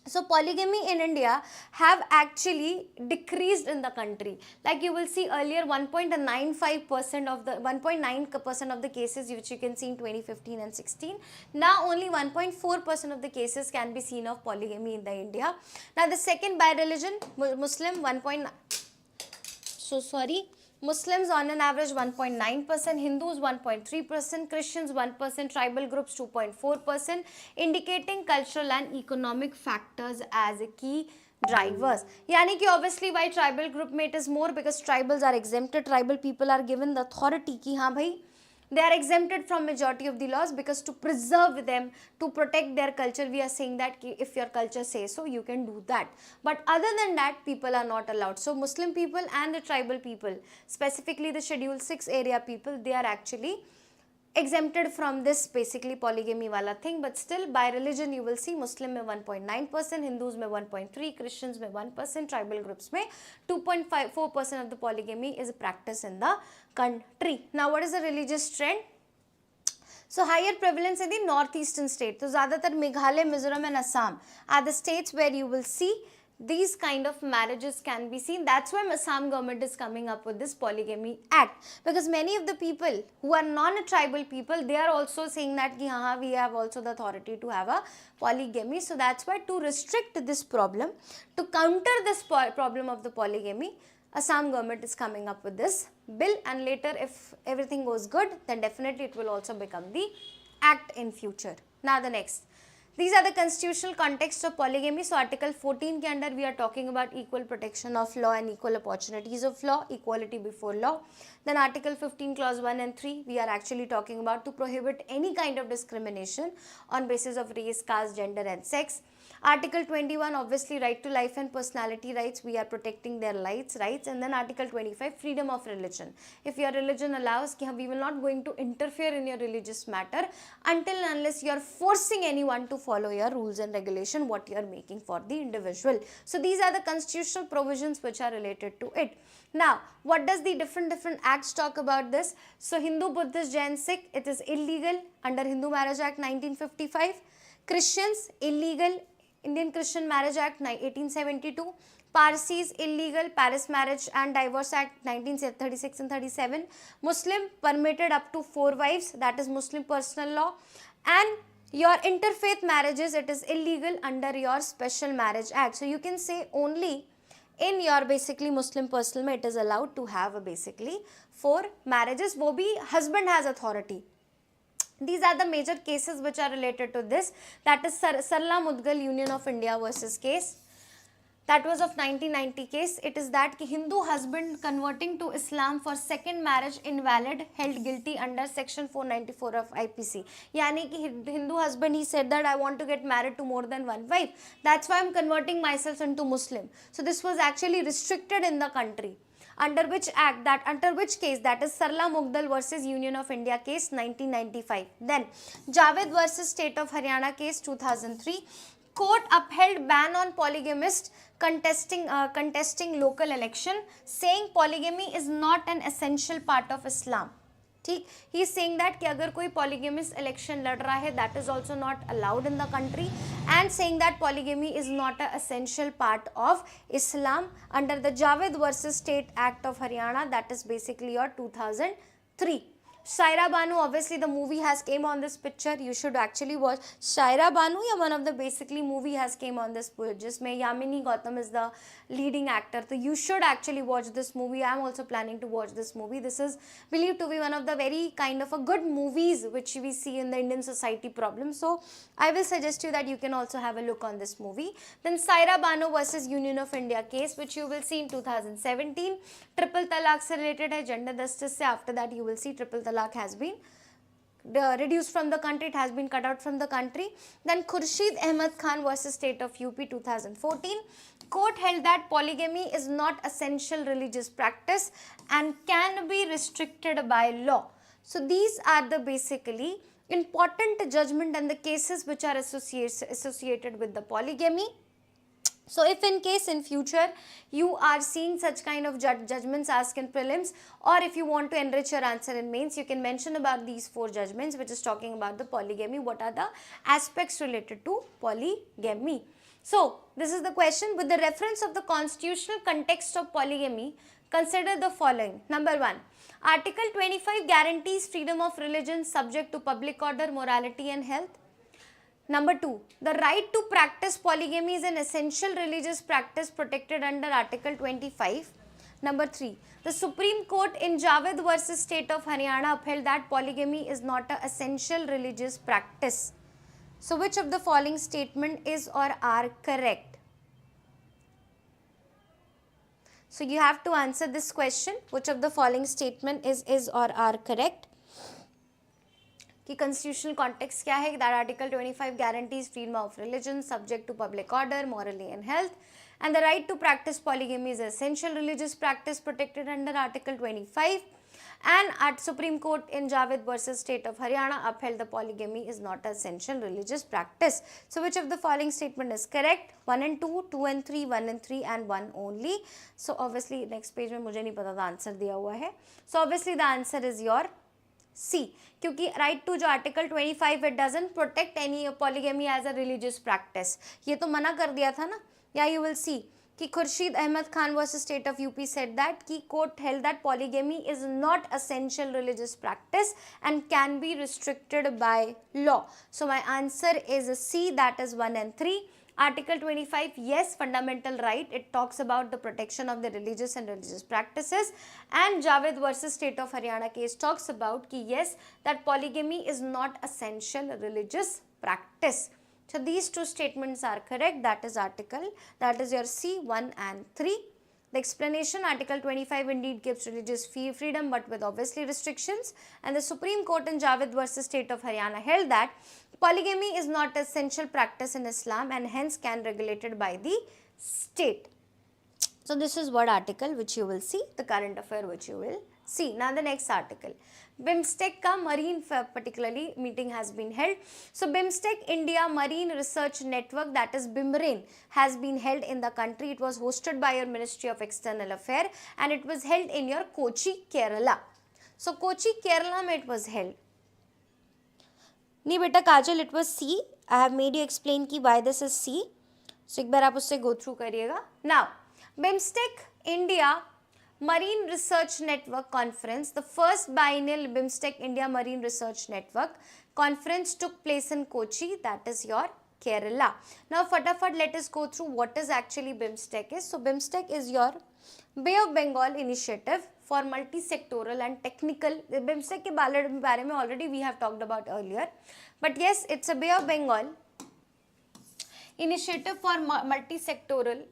so polygamy in India have actually decreased in the country. Like you will see earlier 1.95% of the 1.9% of the cases which you can see in 2015 and 16. Now only 1.4% of the cases can be seen of polygamy in the India. Now the second by religion, Muslim 1.9. So sorry. Muslims on an average 1.9%, Hindus 1.3%, Christians 1%, tribal groups 2.4%, indicating cultural and economic factors as a key drivers. Yani ki obviously why tribal group में it is more, because tribals are exempted, tribal people are given the authority ki हाँ भाई they are exempted from majority of the laws, because to preserve them, to protect their culture, we are saying that if your culture says so, you can do that. But other than that, people are not allowed. So Muslim people and the tribal people, specifically the Schedule 6 area people, they are actually exempted from this basically polygamy wala thing. But still by religion you will see Muslim में 1.9%, Hindus में 1.3%, Christians में 1%, tribal groups में 2.54% of the polygamy is practiced in the country. Now what is the religious trend? So higher prevalence in the northeastern state. So ज़्यादातर Meghalaya, Mizoram and Assam are the states where you will see these kind of marriages can be seen. That's why Assam government is coming up with this polygamy act, because many of the people who are non-tribal people, they are also saying that ki, haan, we have also the authority to have a polygamy. So that's why to restrict this problem, to counter this problem of the polygamy, Assam government is coming up with this bill, and later if everything goes good, then definitely it will also become the act in future. Now the next. These are the constitutional context of polygamy. So Article 14 के अंदर we are talking about equal protection of law and equal opportunities of law, equality before law. Then Article 15 clause 1 and 3 we are actually talking about to prohibit any kind of discrimination on basis of race, caste, gender and sex. Article 21 obviously right to life and personality rights, we are protecting their rights. And then Article 25 freedom of religion. If your religion allows, we will not going to interfere in your religious matter until and unless you are forcing anyone to follow your rules and regulation what you are making for the individual. So these are the constitutional provisions which are related to it. Now what does the different acts talk about this? So Hindu, Buddhist, Jain, Sikh, it is illegal under Hindu Marriage Act 1955. Christians illegal, Indian Christian Marriage Act 1872, Parsis illegal, Paris Marriage and Divorce Act 1936 and 37, Muslim permitted up to 4 wives, that is Muslim personal law, and your interfaith marriages, it is illegal under your Special Marriage Act. So you can say only in your basically Muslim personal law it is allowed to have a basically 4 marriages, wo bhi husband has authority. These are the major cases which are related to this. That is Sarla Mudgal Union of India versus case. That was of 1990 case. It is that ki Hindu husband converting to Islam for second marriage invalid, held guilty under section 494 of IPC. Yani ki Hindu husband, he said that I want to get married to more than one wife. That's why I'm converting myself into Muslim. So this was actually restricted in the country. Under which act, that under which case, that is Sarla Mugdal versus Union of India case 1995. Then Javed versus State of Haryana case 2003. Court upheld ban on polygamist contesting local election, saying polygamy is not an essential part of Islam. ठीक, he is saying that कि अगर कोई polygamist election लड़ रहा है, that is also not allowed in the country, and saying that polygamy is not an essential part of Islam under the Javed versus State Act of Haryana, that is basically your 2003. Shaira Banu, obviously the movie has came on this picture, you should actually watch. Shaira Banu या one of the basically movie has came on this, जिसमें Yamini Gautam is the leading actor, so you should actually watch this movie. I am also planning to watch this movie. This is believed to be one of the very kind of a good movies which we see in the Indian society problem, so I will suggest you that you can also have a look on this movie. Then Shaira Banu versus Union of India case, which you will see in 2017. Triple Talaq से related है, gender justice से. After that you will see triple talaq has been reduced from the country, it has been cut out from the country. Then Khurshid Ahmed Khan versus State of UP 2014. Court held that polygamy is not essential religious practice and can be restricted by law. So these are the basically important judgment and the cases which are associated with the polygamy. So if in case in future you are seeing such kind of judgments asked in prelims, or if you want to enrich your answer in mains, you can mention about these 4 judgments which is talking about the polygamy, what are the aspects related to polygamy. So this is the question. With the reference of the constitutional context of polygamy, consider the following. Number 1, Article 25 guarantees freedom of religion subject to public order, morality and health. Number 2, the right to practice polygamy is an essential religious practice protected under Article 25. Number 3, the Supreme Court in Javed versus State of Haryana upheld that polygamy is not an essential religious practice. So which of the following statement is or are correct? So you have to answer this question, which of the following statement is or are correct. कि constitutional context क्या है, that Article 25 guarantees freedom of religion subject to public order, morality and health, and the right to practice polygamy is essential religious practice protected under Article 25, and at Supreme Court in Javed versus State of Haryana upheld the polygamy is not essential religious practice. So which of the following statement is correct? 1 and 2, 2 and 3, 1 and 3 and 1 only. So obviously next page में मुझे नहीं पता था answer दिया हुआ है. So obviously the answer is your C, क्योंकि right to जो Article 25 it doesn't protect any polygamy as a religious practice. ये तो मना कर दिया था ना. Yeah, you will see कि Khurshid Ahmed Khan versus State of UP said that कि court held that polygamy is not essential religious practice and can be restricted by law. So my answer is C, that is 1 and 3. Article 25, yes, fundamental right. It talks about the protection of the religious and religious practices. And Javed versus State of Haryana case talks about ki yes, that polygamy is not essential religious practice. So these 2 statements are correct. That is article, that is your C, 1 and 3. The explanation, Article 25 indeed gives religious freedom but with obviously restrictions, and the Supreme Court in Javed versus State of Haryana held that polygamy is not essential practice in Islam and hence can regulated by the state. So this is what article which you will see, the current affair which you will see. Now the next article, BIMSTEC ka marine particularly meeting has been held. So BIMSTEC India Marine Research Network, that is BIMRAIN, has been held in the country. It was hosted by your Ministry of External Affairs and it was held in your Kochi, Kerala. So Kochi, Kerala mein it was held. नहीं बेटा काजल, it was C. I have made you explain कि why this is C. So एक बार आप उससे go through करिएगा. Now BIMSTEC India Marine Research Network Conference, the first biennial BIMSTEC India Marine Research Network Conference took place in Kochi, that is your Kerala. Now fatafat let us go through what is actually BIMSTEC is. So BIMSTEC is your Bay of Bengal initiative for multi-sectoral and technical. BIMSTEC के बारे में already we have talked about earlier, but yes, it's a Bay of Bengal initiative for multi-sectoral,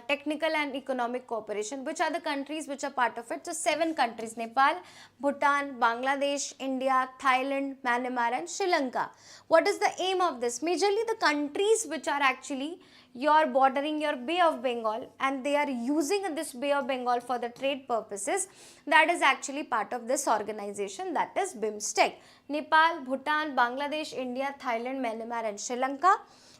technical and economic cooperation. Which are the countries which are part of it? So 7 countries: Nepal, Bhutan, Bangladesh, India, Thailand, Myanmar and Sri Lanka. What is the aim of this? Majorly the countries which are actually your bordering your Bay of Bengal and they are using this Bay of Bengal for the trade purposes, that is actually part of this organization, that is BIMSTEC. Nepal, Bhutan, Bangladesh, India, Thailand, Myanmar and Sri Lanka.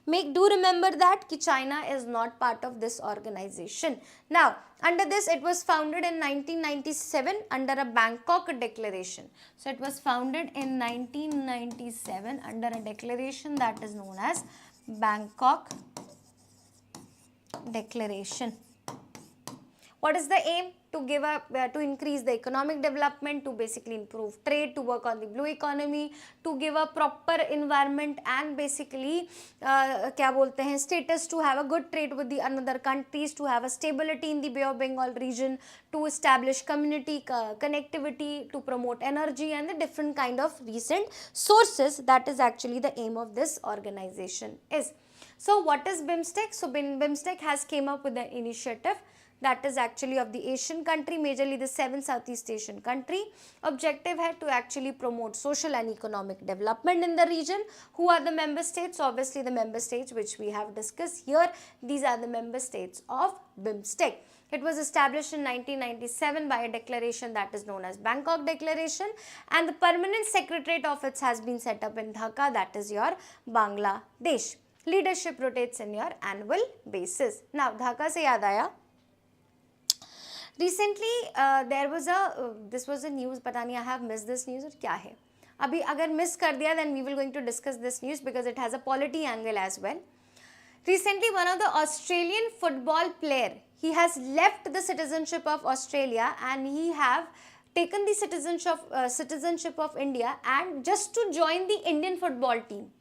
Do remember that ki China is not part of this organization. Now, under this, it was founded in 1997 under a Bangkok Declaration. So, it was founded in 1997 under a declaration that is known as Bangkok Declaration. What is the aim? To increase the economic development, to basically improve trade, to work on the blue economy, to give a proper environment and basically क्या बोलते हैं status, to have a good trade with the another countries, to have a stability in the Bay of Bengal region, to establish community connectivity, to promote energy and the different kind of recent sources. That is actually the aim of this organization is. So what is BIMSTEC? So BIMSTEC has came up with an initiative that is actually of the Asian country, majorly the 7 Southeast Asian country. Objective है to actually promote social and economic development in the region. Who are the member states? Obviously the member states which we have discussed here. These are the member states of BIMSTEC. It was established in 1997 by a declaration that is known as Bangkok Declaration, and the permanent secretariat of it has been set up in Dhaka, that is your Bangladesh. Leadership rotates in your annual basis. Now Dhaka se yaad aaya, recently there was this was a news, पता नहीं I have missed this news और क्या है अभी अगर miss कर दिया then we will going to discuss this news because it has a polity angle as well. Recently one of the Australian football player, he has left the citizenship of Australia and he have taken the citizenship of India and just to join the Indian football team.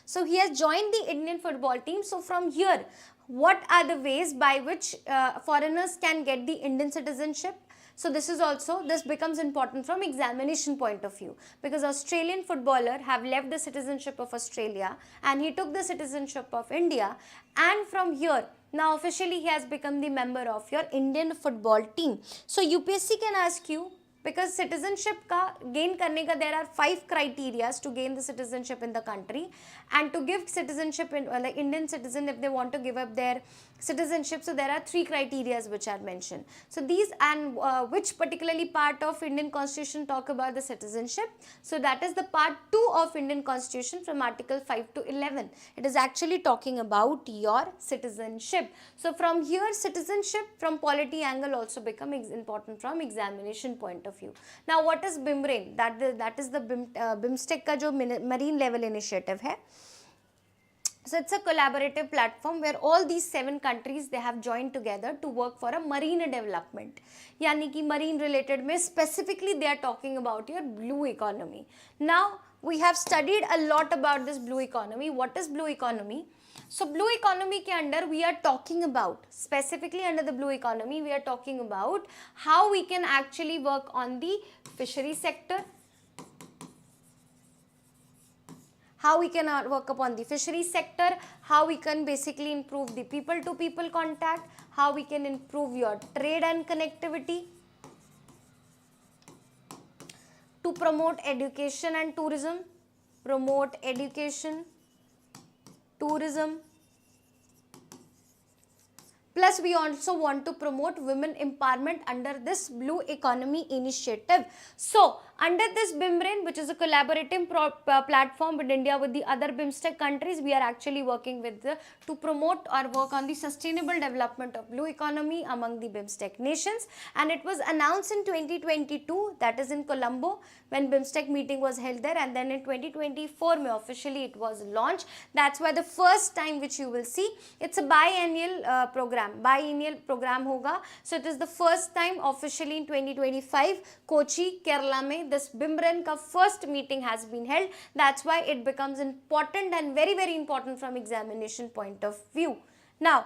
So he has joined the Indian football team. So from here, what are the ways by which foreigners can get the Indian citizenship? So this becomes important from examination point of view, because Australian footballer have left the citizenship of Australia and he took the citizenship of India, and from here now officially he has become the member of your Indian football team. So UPSC can ask you, because citizenship ka gain karne ka, there are 5 criteria to gain the citizenship in the country, and to give citizenship in like Indian citizen, if they want to give up their citizenship, so there are 3 criteria which are mentioned. So these, and which particularly part of Indian Constitution talk about the citizenship? So that is the part 2 of Indian Constitution from article 5 to 11. It is actually talking about your citizenship. So from here citizenship from polity angle also become important from examination point of view. Now what is BIMRAIN? That is the BIMSTEC का जो marine level initiative है. So it's a collaborative platform where all these 7 countries, they have joined together to work for a marine development. यानी कि marine related में specifically they are talking about your blue economy. Now we have studied a lot about this blue economy. What is blue economy? So blue economy के under we are talking about, specifically under the blue economy we are talking about how we can actually work on the fishery sector, how we can work upon the fishery sector, how we can basically improve the people to people contact, how we can improve your trade and connectivity, to promote education and tourism, promote education, tourism. Plus we also want to promote women empowerment under this blue economy initiative. So under this BIMRAIN, which is a collaborative platform with India with the other BIMSTEC countries, we are actually working with to promote or work on the sustainable development of blue economy among the BIMSTEC nations. And it was announced in 2022, that is in Colombo, when BIMSTEC meeting was held there, and then in 2024 officially it was launched. That's why the first time which you will see, it's a biennial program hoga. So it is the first time officially in 2025 Kochi, Kerala mein this BIMRAIN ka first meeting has been held. That's why it becomes important and very, very important from examination point of view. Now,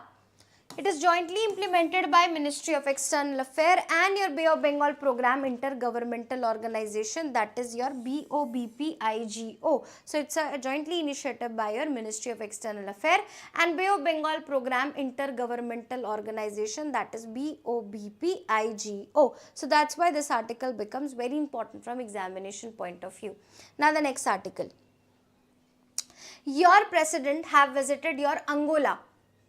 it is jointly implemented by Ministry of External Affairs and your Bay of Bengal Program Intergovernmental Organization, that is your BOBPIGO. So it's a jointly initiated by your Ministry of External Affairs and Bay of Bengal Program Intergovernmental Organization, that is BOBPIGO. So that's why this article becomes very important from examination point of view. Now the next article. Your president have visited your Angola.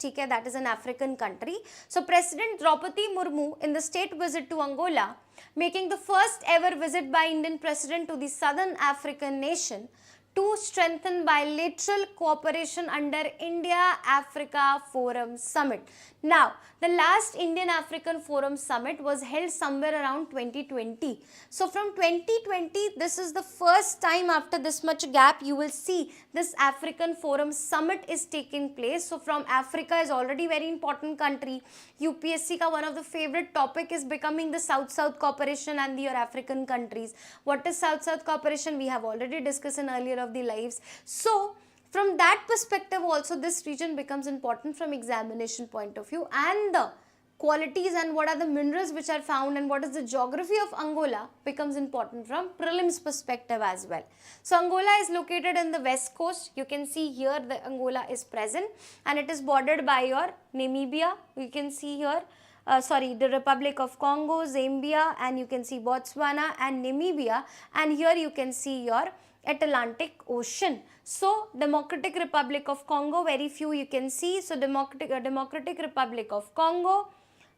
Okay, that is an African country. So President Draupadi Murmu in the state visit to Angola, making the first ever visit by Indian president to the southern African nation, to strengthen bilateral cooperation under India-Africa Forum Summit. Now, the last Indian-African Forum Summit was held somewhere around 2020. So, from 2020, this is the first time after this much gap you will see this African Forum Summit is taking place. So, from Africa is already very important country. UPSC ka one of the favorite topic is becoming the South-South cooperation and your African countries. What is South-South cooperation? We have already discussed in earlier of the lives. So, from that perspective also this region becomes important from examination point of view, and the qualities and what are the minerals which are found and what is the geography of Angola becomes important from prelims perspective as well. So, Angola is located in the west coast. You can see here the Angola is present and it is bordered by your Namibia. You can see here the Republic of Congo, Zambia, and you can see Botswana and Namibia, and here you can see your Atlantic Ocean. So, Democratic Republic of Congo, very few you can see. So, Democratic Republic of Congo,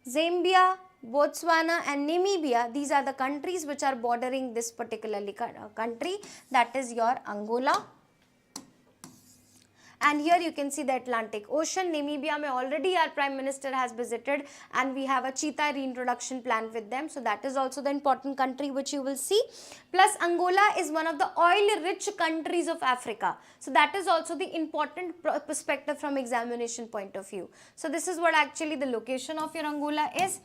Zambia, Botswana and Namibia, these are the countries which are bordering this particularly country, that is your Angola. And here you can see the Atlantic Ocean. Namibia mein already our Prime Minister has visited and we have a cheetah reintroduction plan with them. So that is also the important country which you will see. Plus Angola is one of the oil rich countries of Africa. So that is also the important perspective from examination point of view. So this is what actually the location of your Angola is.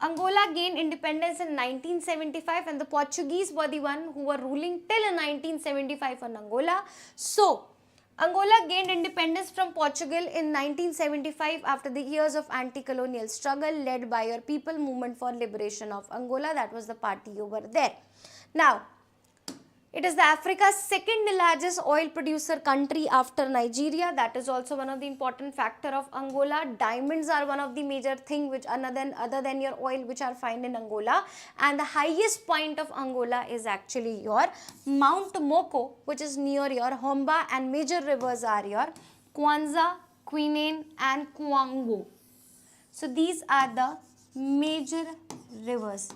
Angola gained independence in 1975 and the Portuguese were the one who were ruling till 1975 on Angola. So Angola gained independence from Portugal in 1975 after the years of anti-colonial struggle led by your People Movement for Liberation of Angola. That was the party over there. Now, it is the Africa's second largest oil producer country after Nigeria. That is also one of the important factor of Angola. Diamonds are one of the major thing which other than your oil which are found in Angola. And the highest point of Angola is actually your Mount Moko, which is near your Homba, and major rivers are your Kwanza, Quinine and Kwango. So these are the major rivers.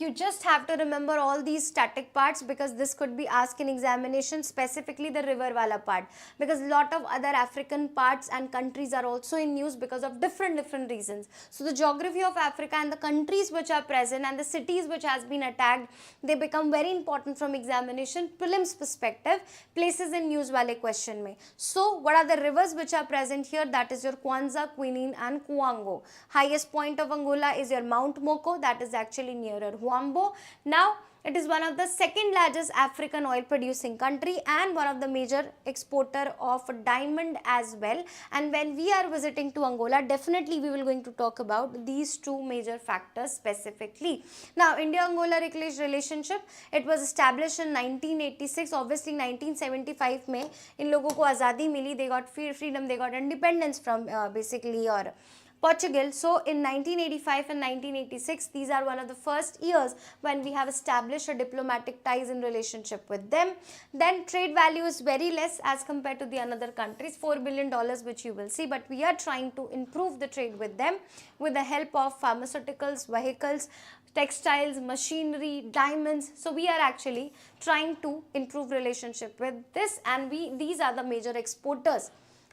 You just have to remember all these static parts because this could be asked in examination, specifically the river wala part, because lot of other African parts and countries are also in news because of different reasons. So the geography of Africa and the countries which are present and the cities which has been attacked, they become very important from examination prelims perspective, places in news wale question mein. So what are the rivers which are present here? That is your Kwanza, Quinine and Kwango. Highest point of Angola is your Mount Moko, that is actually nearer Huambo. Now, it is one of the second largest African oil producing country and one of the major exporter of diamond as well. And when we are visiting to Angola, definitely we will going to talk about these two major factors specifically. Now, India-Angola relationship, it was established in 1986. Obviously, 1975 में इन लोगों को आज़ादी मिली. They got freedom, they got independence from basically your Portugal. So in 1985 and 1986, these are one of the first years when we have established a diplomatic ties in relationship with them. Then trade value is very less as compared to the another countries, $4 billion which you will see, but we are trying to improve the trade with them with the help of pharmaceuticals, vehicles, textiles, machinery, diamonds. So we are actually trying to improve relationship with this, and these are the major exporters.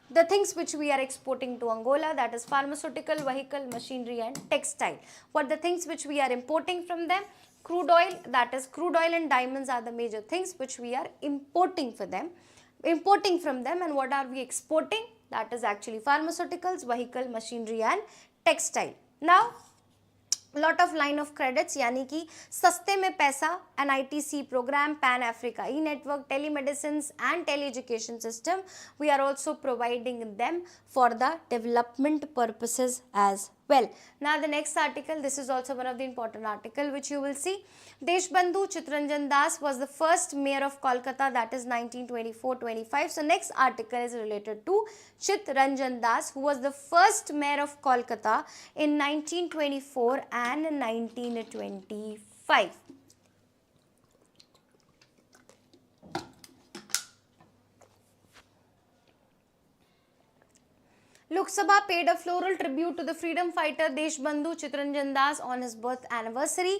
The things which we are exporting to Angola, that is pharmaceutical, vehicle, machinery and textile. What the things which we are importing from them? Crude oil, that is crude oil and diamonds are the major things which we are importing from them. And what are we exporting? That is actually pharmaceuticals, vehicle, machinery and textile. Now, lot of line of credits यानी कि सस्ते में पैसा NITC program, Pan Africa e-network, telemedicines and tele-education system, we are also providing them for the development purposes as well. Now the next article, this is also one of the important article which you will see. Deshbandhu Chittaranjan Das was the first mayor of Kolkata, that is 1924-25. So next article is related to Chittaranjan Das, who was the first mayor of Kolkata in 1924 and 1925. Lok Sabha paid a floral tribute to the freedom fighter Deshbandhu Chittaranjan Das on his birth anniversary.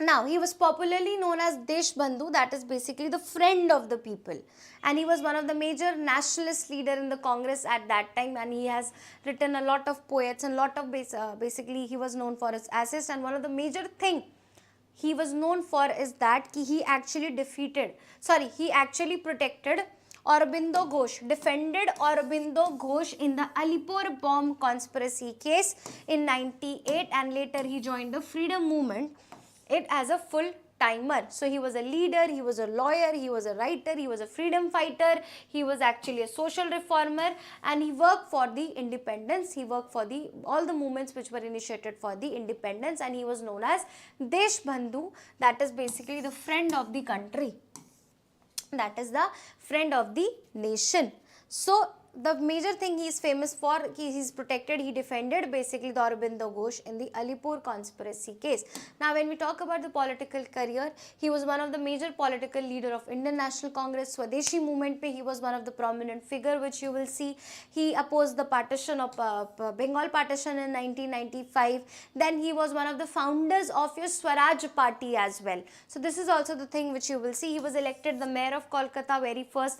Now, he was popularly known as Desh Bandhu, that is basically the friend of the people. And he was one of the major nationalist leader in the Congress at that time, and he has written a lot of poets and lot of basically he was known for his assist. And one of the major thing he was known for is that he actually protected Aurobindo Ghosh, defended Aurobindo Ghosh in the Alipur bomb conspiracy case in 98, and later he joined the freedom movement it as a full timer. So he was a leader, he was a lawyer, he was a writer, he was a freedom fighter, he was actually a social reformer, and he worked for the independence. He worked for all the movements which were initiated for the independence, and he was known as Desh Bandhu, that is basically the friend of the country, that is the friend of the nation. So the major thing he is famous for, he's protected, he defended basically the Aurobindo Ghosh in the Alipur conspiracy case. Now when we talk about the political career, he was one of the major political leader of Indian National Congress, Swadeshi movement pe he was one of the prominent figure which you will see. He opposed the partition of Bengal partition in 1995. Then he was one of the founders of your Swaraj party as well. So this is also the thing which you will see. He was elected the mayor of Kolkata, very first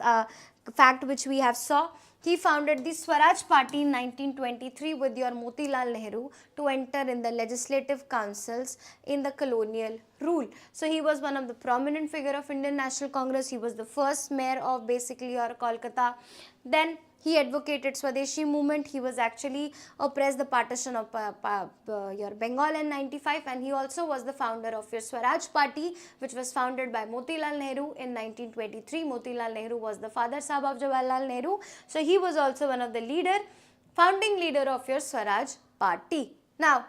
fact which we have saw. He founded the Swaraj party in 1923 with your Motilal Nehru to enter in the legislative councils in the colonial rule. So he was one of the prominent figure of Indian National Congress. He was the first mayor of basically your Kolkata. Then he advocated Swadeshi movement. He was actually oppressed the partition of your Bengal in 95, and he also was the founder of your Swaraj party, which was founded by Motilal Nehru in 1923. Motilal Nehru was the father sahab of Jawaharlal Nehru. So he was also one of the founding leader of your Swaraj party. Now,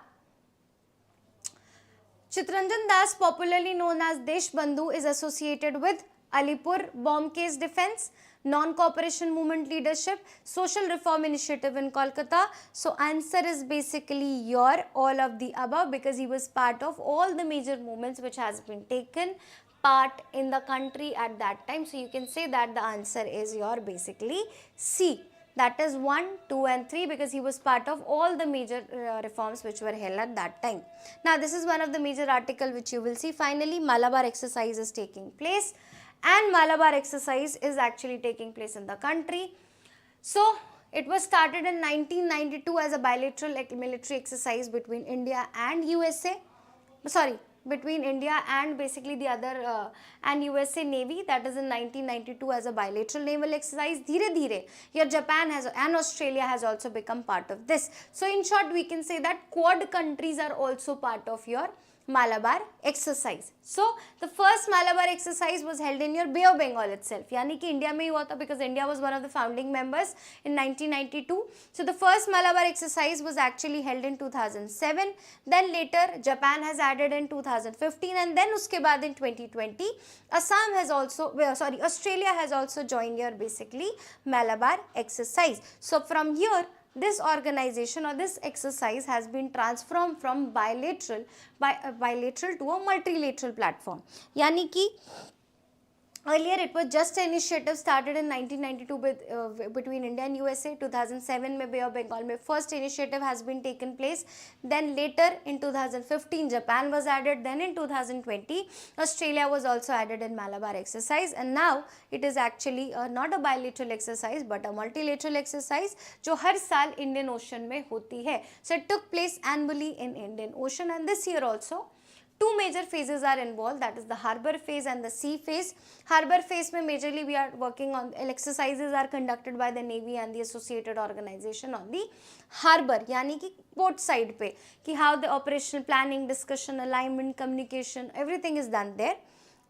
Chittaranjan Das, popularly known as Desh Bandhu, is associated with Alipur bomb case defense, non-cooperation movement leadership, social reform initiative in Kolkata. So answer is basically your all of the above, because he was part of all the major movements which has been taken part in the country at that time. So you can say that the answer is your basically C. That is 1, 2 and 3, because he was part of all the major reforms which were held at that time. Now this is one of the major article which you will see. Finally, Malabar exercise is taking place, and Malabar exercise is actually taking place in the country. So it was started in 1992 as a bilateral military exercise between India and USA. Between India and basically the other and USA Navy. That is in 1992 as a bilateral naval exercise. Dheere dheere, your Japan and Australia has also become part of this. So in short, we can say that Quad countries are also part of your Malabar exercise. So the first Malabar exercise was held in your Bay of Bengal itself. Yani ki India mein hi hua tha, because India was one of the founding members in 1992. So the first Malabar exercise was actually held in 2007. Then later Japan has added in 2015, and then uske baad in 2020 Australia has also joined your basically Malabar exercise. So from here, this organization or this exercise has been transformed from bilateral to a multilateral platform. Yani ki earlier it was just an initiative started in 1992 between India and USA. 2007 mein Bay of Bengal mein first initiative has been taken place. Then later in 2015 Japan was added. Then in 2020 Australia was also added in Malabar exercise, and now it is actually not a bilateral exercise but a multilateral exercise जो हर साल Indian Ocean में होती है. So it took place annually in Indian Ocean, and this year also two major phases are involved, that is the harbor phase and the sea phase. Harbor phase mein majorly we are working on exercises are conducted by the Navy and the associated organization on the harbor, yani ki port side pe, ki how the operational planning, discussion, alignment, communication, everything is done there.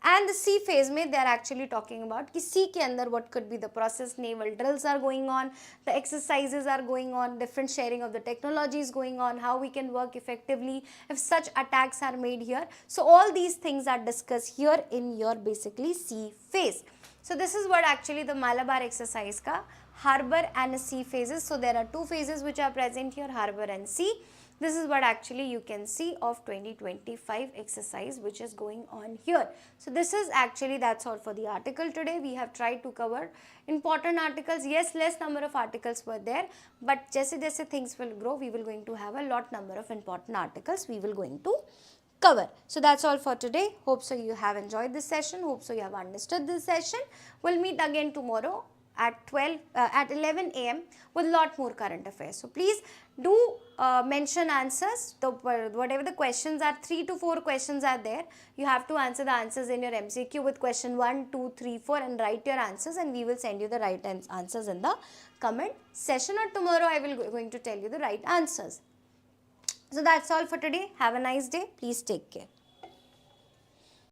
And the sea phase mein they are actually talking about ki sea ke andar what could be the process, naval drills are going on, the exercises are going on, different sharing of the technology is going on, how we can work effectively if such attacks are made here. So all these things are discussed here in your basically sea phase. So this is what actually the Malabar exercise ka harbor and sea phases. So there are two phases which are present here, harbor and sea. This is what actually you can see of 2025 exercise which is going on here. So this is actually, that's all for the article today. We have tried to cover important articles. Yes, less number of articles were there, but jaise things will grow, we will going to have a lot number of important articles we will going to cover. So that's all for today. Hope so you have enjoyed this session. Hope so you have understood this session. We'll meet again tomorrow at 11 a.m. with a lot more current affairs. So please do mention answers. Whatever the questions are, 3 to 4 questions are there. You have to answer the answers in your MCQ with question 1, 2, 3, 4 and write your answers, and we will send you the right answers in the comment session, or tomorrow I will going to tell you the right answers. So that's all for today. Have a nice day. Please take care.